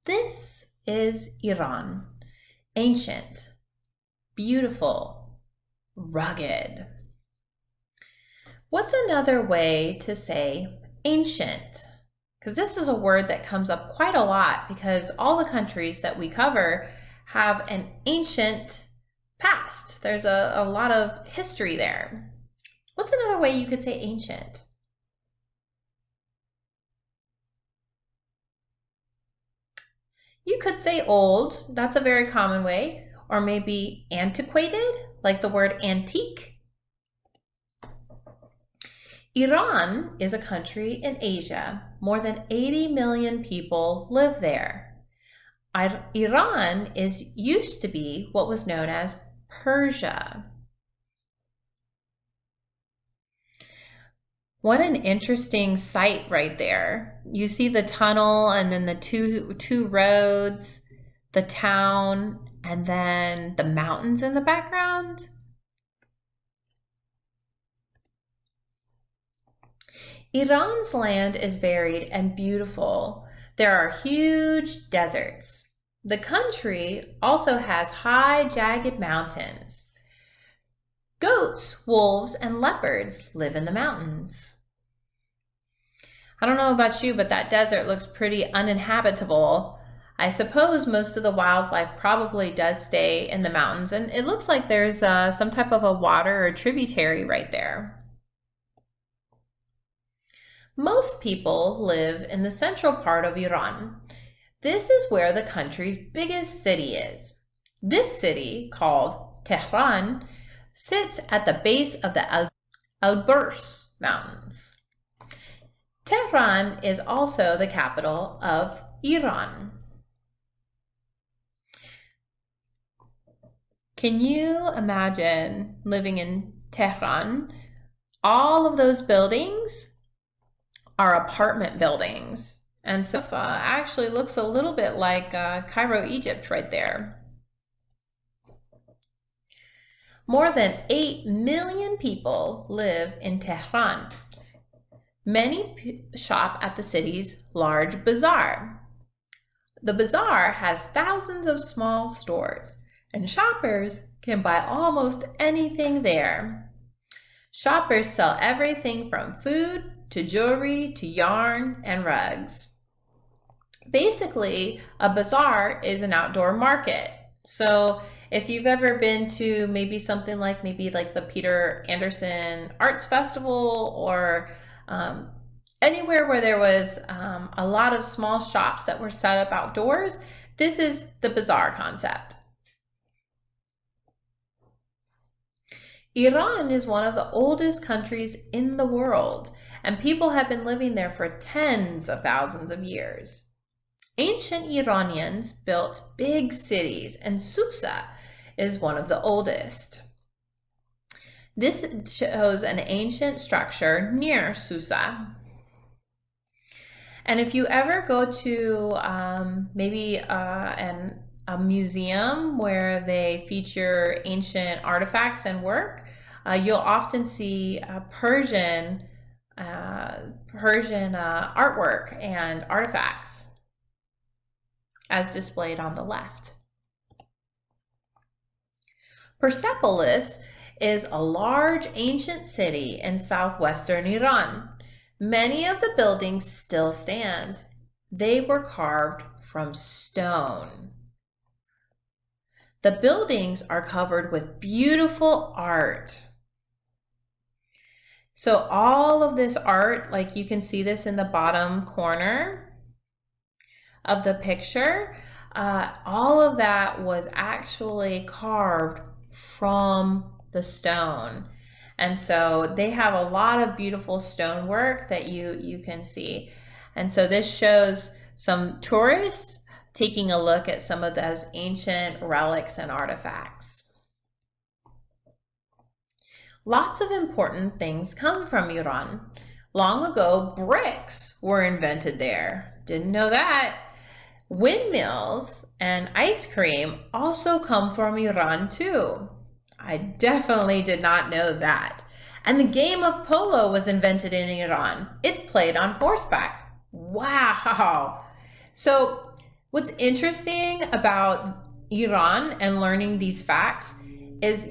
This is Iran. Ancient, beautiful, rugged. What's another way to say ancient? Because this is a word that comes up quite a lot because all the countries that we cover have an ancient past. There's a lot of history there. What's another way you could say ancient? You could say old, that's a very common way, or maybe antiquated, like the word antique. Iran is a country in Asia. More than 80 million people live there. Iran used to be what was known as Persia. What an interesting sight right there. You see the tunnel and then the two roads, the town, and then the mountains in the background. Iran's land is varied and beautiful. There are huge deserts. The country also has high, jagged mountains. Goats, wolves, and leopards live in the mountains. I don't know about you, but that desert looks pretty uninhabitable. I suppose most of the wildlife probably does stay in the mountains, and it looks like there's some type of a water or tributary right there. Most people live in the central part of Iran. This is where the country's biggest city is. This city, called Tehran, sits at the base of the Elburz Mountains. Tehran is also the capital of Iran. Can you imagine living in Tehran? All of those buildings are apartment buildings. And so actually looks a little bit like Cairo, Egypt right there. More than 8 million people live in Tehran. Many shop at the city's large bazaar. The bazaar has thousands of small stores, and shoppers can buy almost anything there. Shoppers sell everything from food to jewelry to yarn and rugs. Basically, a bazaar is an outdoor market. So if you've ever been to maybe something like the Peter Anderson Arts Festival or anywhere where there was a lot of small shops that were set up outdoors, this is the bazaar concept. Iran is one of the oldest countries in the world, and people have been living there for tens of thousands of years. Ancient Iranians built big cities, and Susa is one of the oldest. This shows an ancient structure near Susa. And if you ever go to a museum where they feature ancient artifacts and work, you'll often see Persian artwork and artifacts as displayed on the left. Persepolis is a large ancient city in southwestern Iran. Many of the buildings still stand. They were carved from stone. The buildings are covered with beautiful art. So all of this art, like you can see this in the bottom corner of the picture, all of that was actually carved from the stone. And so they have a lot of beautiful stonework that you can see. And so this shows some tourists taking a look at some of those ancient relics and artifacts. Lots of important things come from Iran. Long ago, bricks were invented there. Didn't know that. Windmills and ice cream also come from Iran too. I definitely did not know that. And the game of polo was invented in Iran. It's played on horseback. Wow. So What's interesting about Iran and learning these facts is,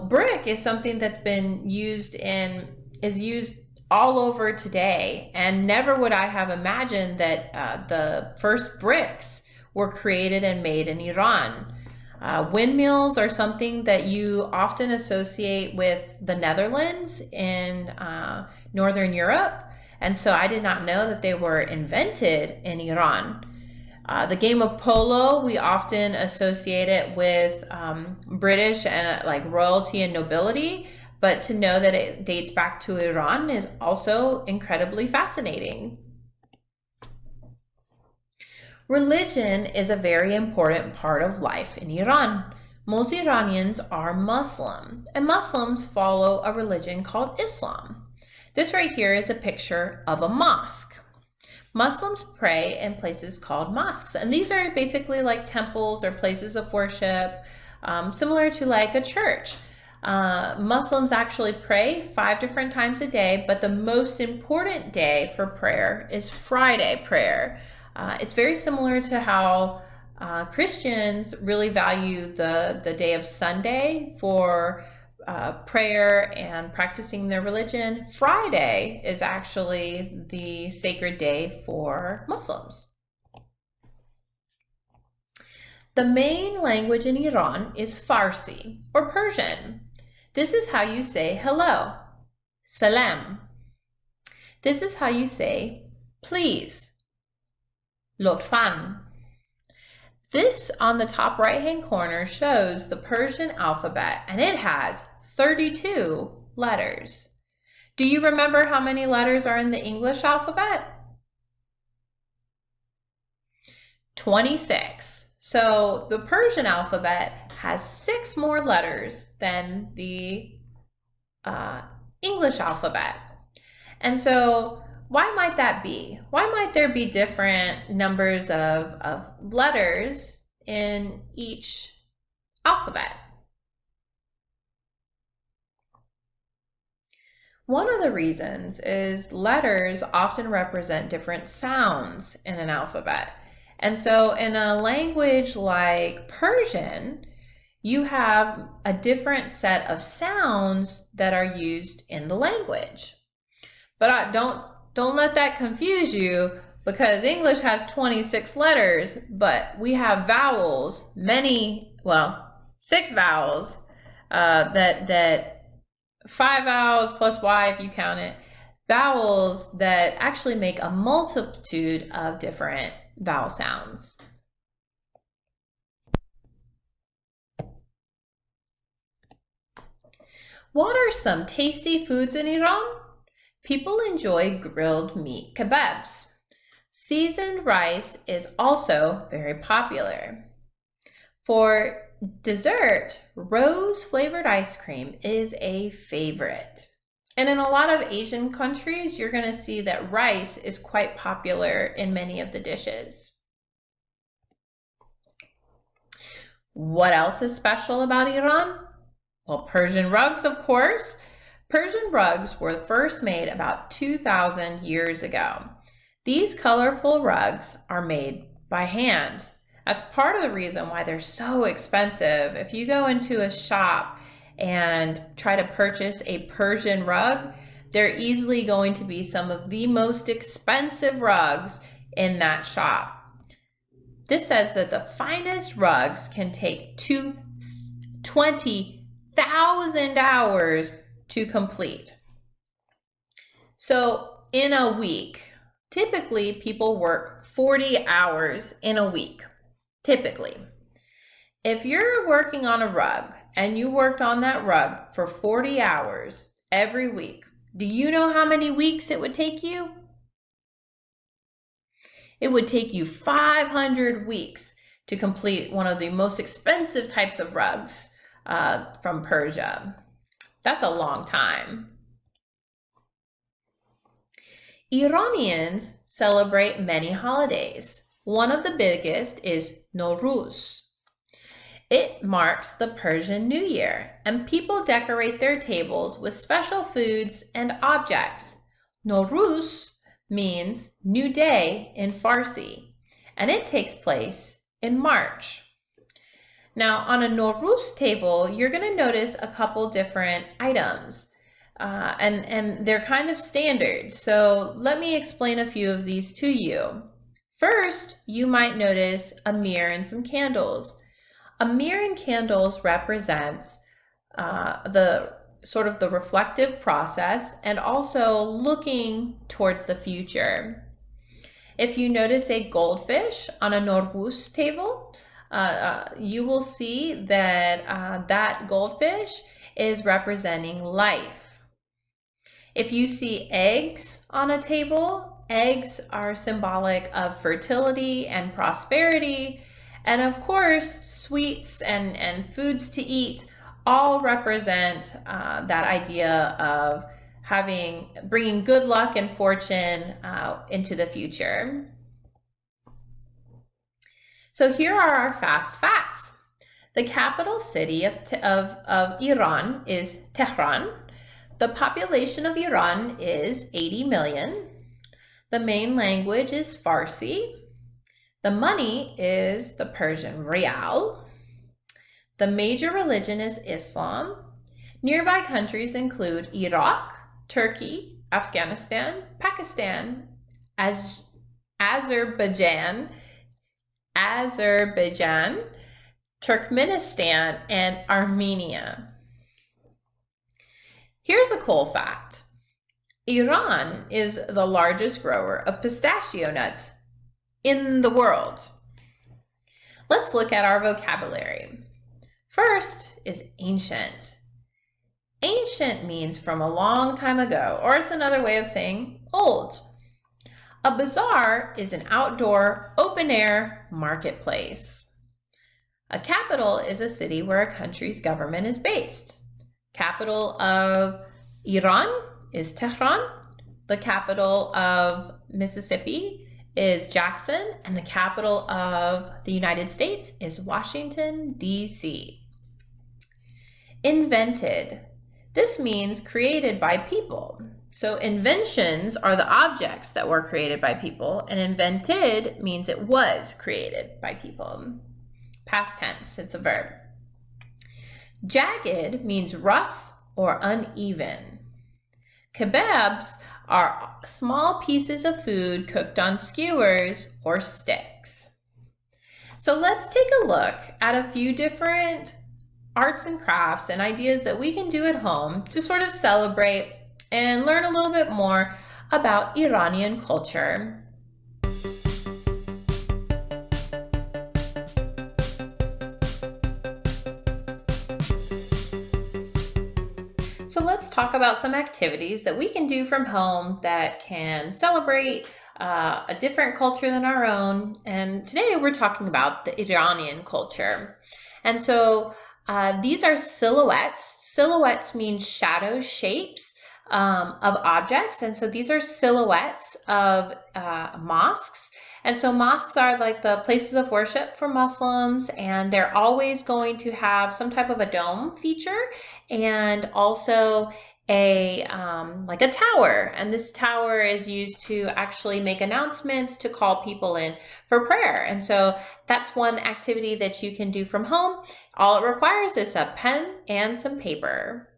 brick is something that's been is used all over today. And never would I have imagined that the first bricks were created and made in Iran. Windmills are something that you often associate with the Netherlands in Northern Europe. And so I did not know that they were invented in Iran. The game of polo, we often associate it with British and like royalty and nobility, but to know that it dates back to Iran is also incredibly fascinating. Religion is a very important part of life in Iran. Most Iranians are Muslim, and Muslims follow a religion called Islam. This right here is a picture of a mosque. Muslims pray in places called mosques, and these are basically like temples or places of worship, similar to like a church. Muslims actually pray 5 different times a day, but the most important day for prayer is Friday prayer. It's very similar to how Christians really value the day of Sunday for prayer and practicing their religion. Friday is actually the sacred day for Muslims. The main language in Iran is Farsi or Persian. This is how you say hello, salam. This is how you say please, lotfan. This on the top right-hand corner shows the Persian alphabet, and it has 32 letters. Do you remember how many letters are in the English alphabet? 26. So the Persian alphabet has 6 more letters than the English alphabet. And so why might that be? Why might there be different numbers of letters in each alphabet? One of the reasons is letters often represent different sounds in an alphabet. And so in a language like Persian, you have a different set of sounds that are used in the language. But don't let that confuse you, because English has 26 letters, but we have vowels, 6 vowels, that 5 vowels plus Y if you count it, vowels that actually make a multitude of different vowel sounds. What are some tasty foods in Iran? People enjoy grilled meat kebabs. Seasoned rice is also very popular. For dessert, rose-flavored ice cream is a favorite. And in a lot of Asian countries, you're going to see that rice is quite popular in many of the dishes. What else is special about Iran? Well, Persian rugs, of course. Persian rugs were first made about 2,000 years ago. These colorful rugs are made by hand. That's part of the reason why they're so expensive. If you go into a shop and try to purchase a Persian rug, they're easily going to be some of the most expensive rugs in that shop. This says that the finest rugs can take 20,000 hours to complete. So in a week, typically people work 40 hours in a week, typically. If you're working on a rug and you worked on that rug for 40 hours every week, do you know how many weeks it would take you? It would take you 500 weeks to complete one of the most expensive types of rugs from Persia. That's a long time. Iranians celebrate many holidays. One of the biggest is Nowruz. It marks the Persian New Year, and people decorate their tables with special foods and objects. Nowruz means new day in Farsi, and it takes place in March. Now, on a Nowruz table, you're going to notice a couple different items, and they're kind of standard. So let me explain a few of these to you. First, you might notice a mirror and some candles. A mirror and candles represents the sort of the reflective process and also looking towards the future. If you notice a goldfish on a Nowruz table, you will see that that goldfish is representing life. If you see eggs on a table, eggs are symbolic of fertility and prosperity. And of course, sweets and foods to eat all represent that idea of bringing good luck and fortune into the future. So here are our fast facts. The capital city of Iran is Tehran. The population of Iran is 80 million. The main language is Farsi. The money is the Persian rial. The major religion is Islam. Nearby countries include Iraq, Turkey, Afghanistan, Pakistan, Azerbaijan, Turkmenistan, and Armenia. Here's a cool fact. Iran is the largest grower of pistachio nuts in the world. Let's look at our vocabulary. First is ancient. Ancient means from a long time ago, or it's another way of saying old. A bazaar is an outdoor, open-air marketplace. A capital is a city where a country's government is based. Capital of Iran is Tehran. The capital of Mississippi is Jackson, and the capital of the United States is Washington, D.C. Invented. This means created by people. So inventions are the objects that were created by people, and invented means it was created by people. Past tense, it's a verb. Jagged means rough or uneven. Kebabs are small pieces of food cooked on skewers or sticks. So let's take a look at a few different arts and crafts and ideas that we can do at home to sort of celebrate and learn a little bit more about Iranian culture. So let's talk about some activities that we can do from home that can celebrate a different culture than our own. And today we're talking about the Iranian culture. And so these are silhouettes. Silhouettes mean shadow shapes of objects. And so these are silhouettes of mosques. And so mosques are like the places of worship for Muslims, and they're always going to have some type of a dome feature and also a like a tower. And this tower is used to actually make announcements to call people in for prayer. And so that's one activity that you can do from home. All it requires is a pen and some paper.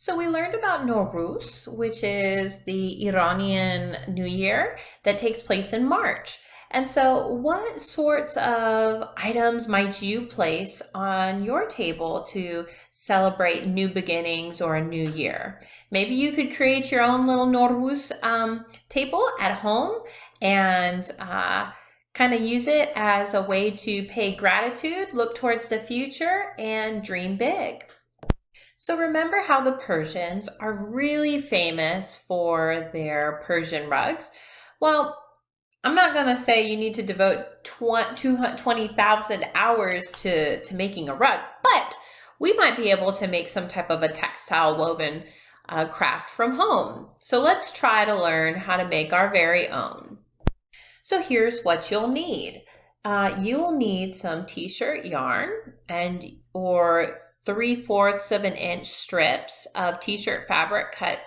So we learned about Nowruz, which is the Iranian New Year that takes place in March. And so what sorts of items might you place on your table to celebrate new beginnings or a new year? Maybe you could create your own little Nowruz table at home and kind of use it as a way to pay gratitude, look towards the future, and dream big. So remember how the Persians are really famous for their Persian rugs? Well, I'm not going to say you need to devote 20,000 hours to making a rug, but we might be able to make some type of a textile woven craft from home. So let's try to learn how to make our very own. So here's what you'll need. You will need some t-shirt yarn or 3/4 of an inch strips of t-shirt fabric cut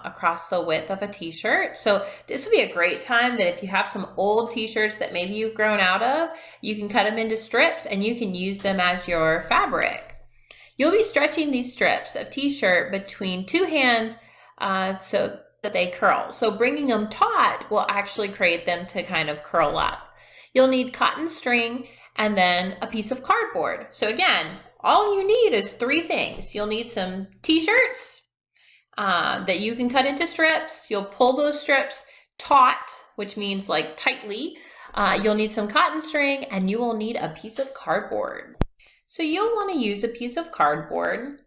across the width of a t-shirt. So this would be a great time that if you have some old t-shirts that maybe you've grown out of, you can cut them into strips and you can use them as your fabric. You'll be stretching these strips of t-shirt between two hands so that they curl. So bringing them taut will actually create them to kind of curl up. You'll need cotton string and then a piece of cardboard. So again, all you need is 3 things. You'll need some t-shirts that you can cut into strips. You'll pull those strips taut, which means like tightly. You'll need some cotton string and you will need a piece of cardboard. So you'll want to use a piece of cardboard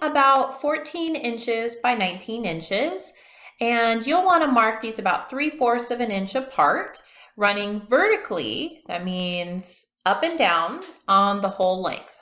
about 14 inches by 19 inches. And you'll want to mark these about 3/4 of an inch apart, running vertically. That means up and down on the whole length.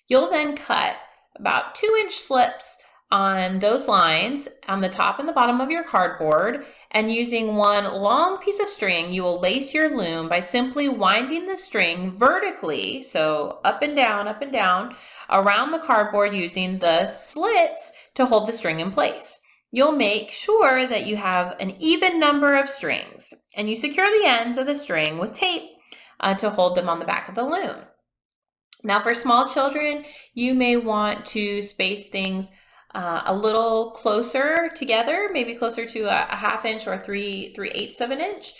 You'll then cut about 2-inch slips on those lines on the top and the bottom of your cardboard, and using one long piece of string, you will lace your loom by simply winding the string vertically, so up and down, around the cardboard using the slits to hold the string in place. You'll make sure that you have an even number of strings, and you secure the ends of the string with tape to hold them on the back of the loom. Now for small children, you may want to space things a little closer together, maybe closer to a 1/2 inch or 3/8 of an inch,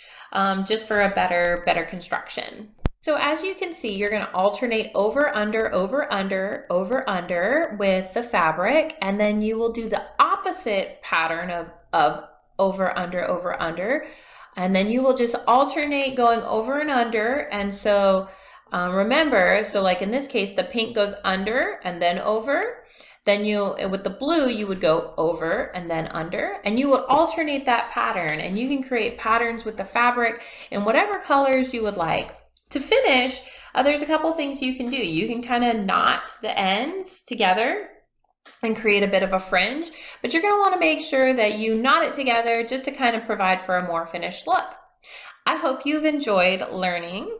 just for a better construction. So as you can see, you're going to alternate over, under, over, under, over, under with the fabric, and then you will do the opposite pattern of over, under, and then you will just alternate going over and under. And so remember, so like in this case, the pink goes under and then over. Then with the blue, you would go over and then under, and you would alternate that pattern, and you can create patterns with the fabric in whatever colors you would like. To finish, there's a couple things you can do. You can kind of knot the ends together and create a bit of a fringe, but you're going to want to make sure that you knot it together just to kind of provide for a more finished look. I hope you've enjoyed learning.